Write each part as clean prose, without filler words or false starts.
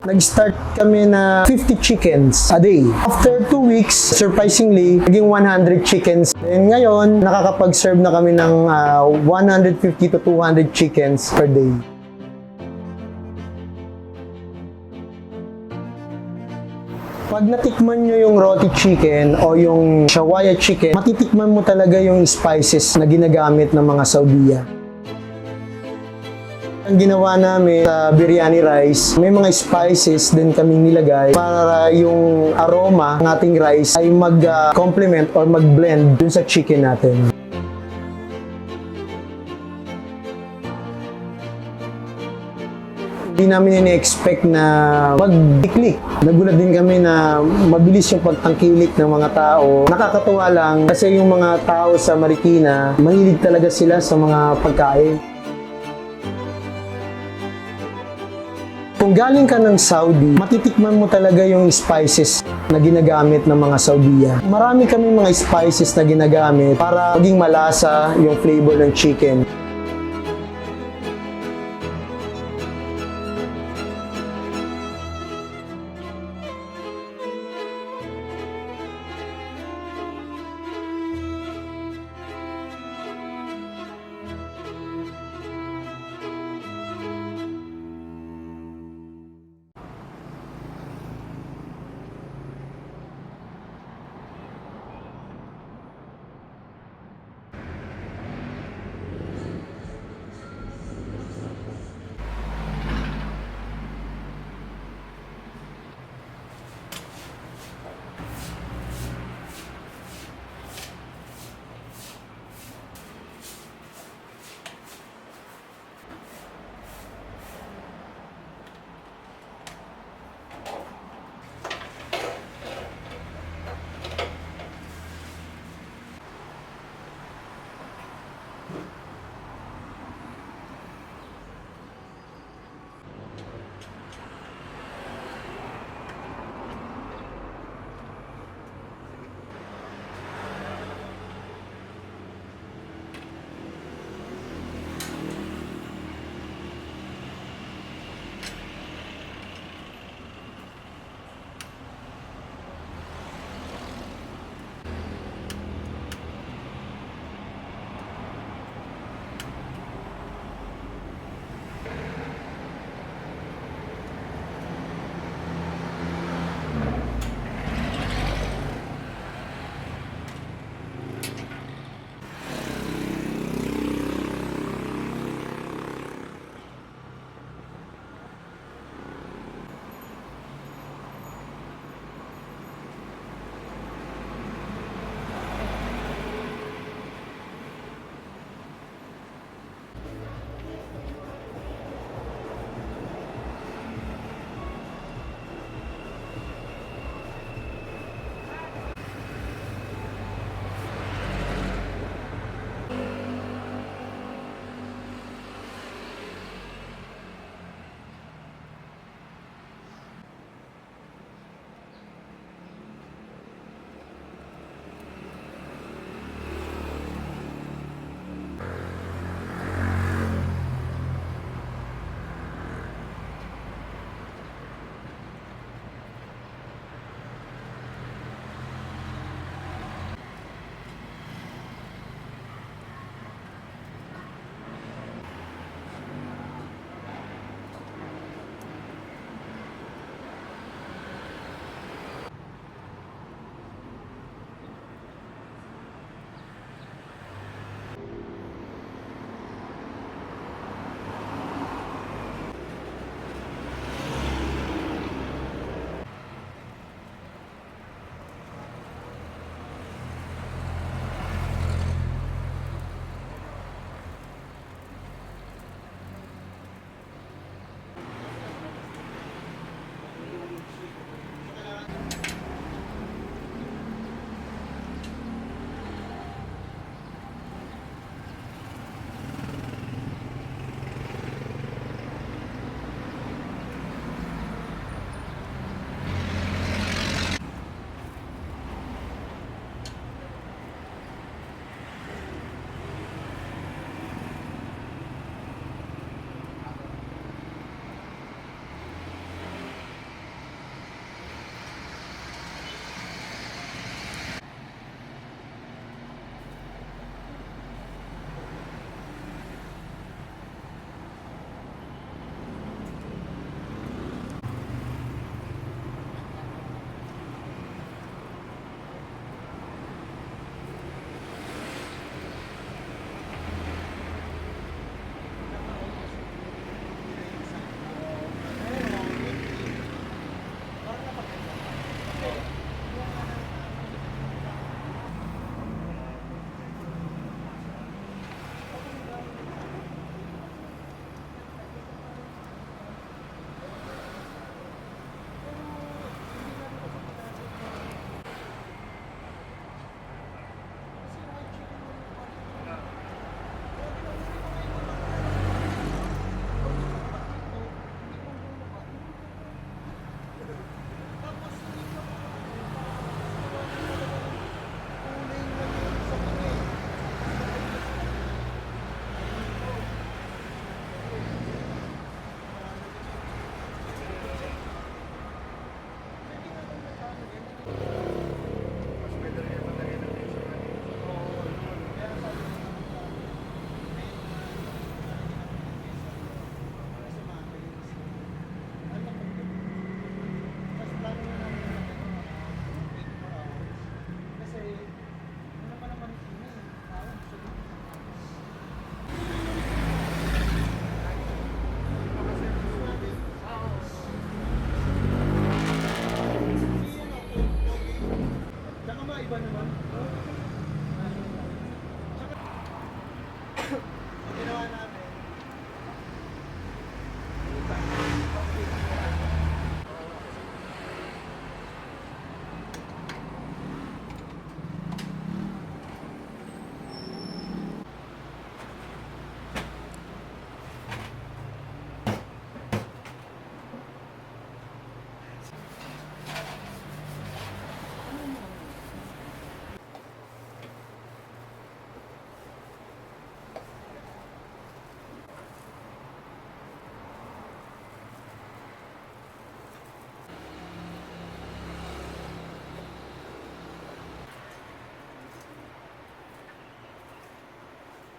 Nag-start kami na 50 chickens a day. After 2 weeks, surprisingly, naging 100 chickens. And ngayon, nakakapag-serve na kami ng 150 to 200 chickens per day. Pag natikman nyo yung roti chicken o yung shawaya chicken, matitikman mo talaga yung spices na ginagamit ng mga Saudiya. Ang ginawa namin sa biryani rice, may mga spices din kaming nilagay para yung aroma ng ating rice ay mag-complement or mag-blend dun sa chicken natin. Hindi namin ini-expect na mag-click. Nagulat din kami na mabilis yung pagtangkilik ng mga tao. Nakakatuwa lang kasi yung mga tao sa Marikina, mahilig talaga sila sa mga pagkain. Kung galing ka ng Saudi, matitikman mo talaga yung spices na ginagamit ng mga Saudiya. Marami kami mga spices na ginagamit para maging malasa yung flavor ng chicken.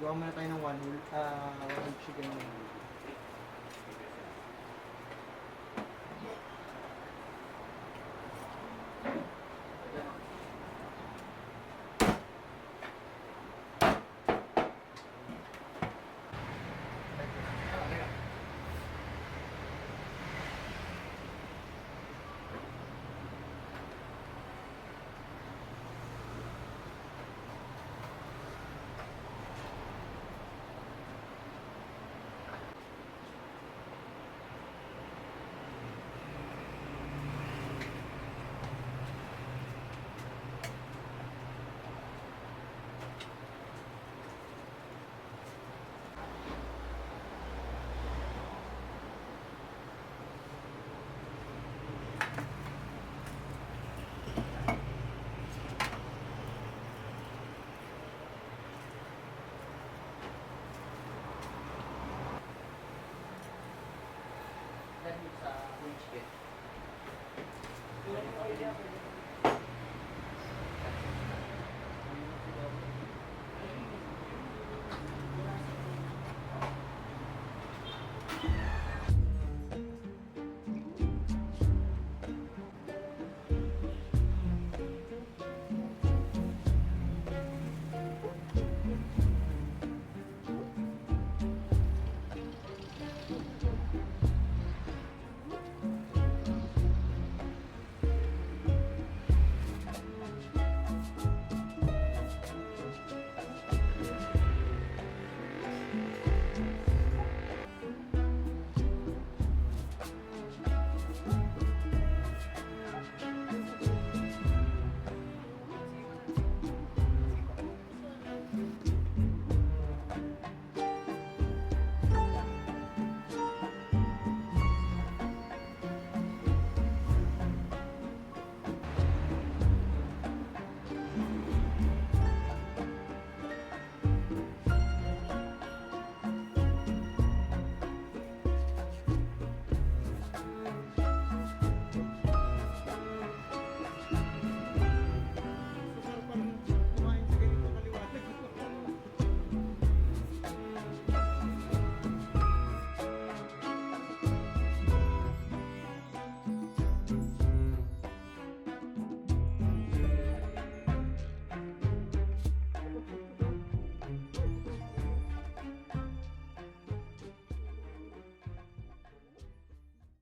Gawa muna tayo ng one whole chicken. Dahil sa whole chicken.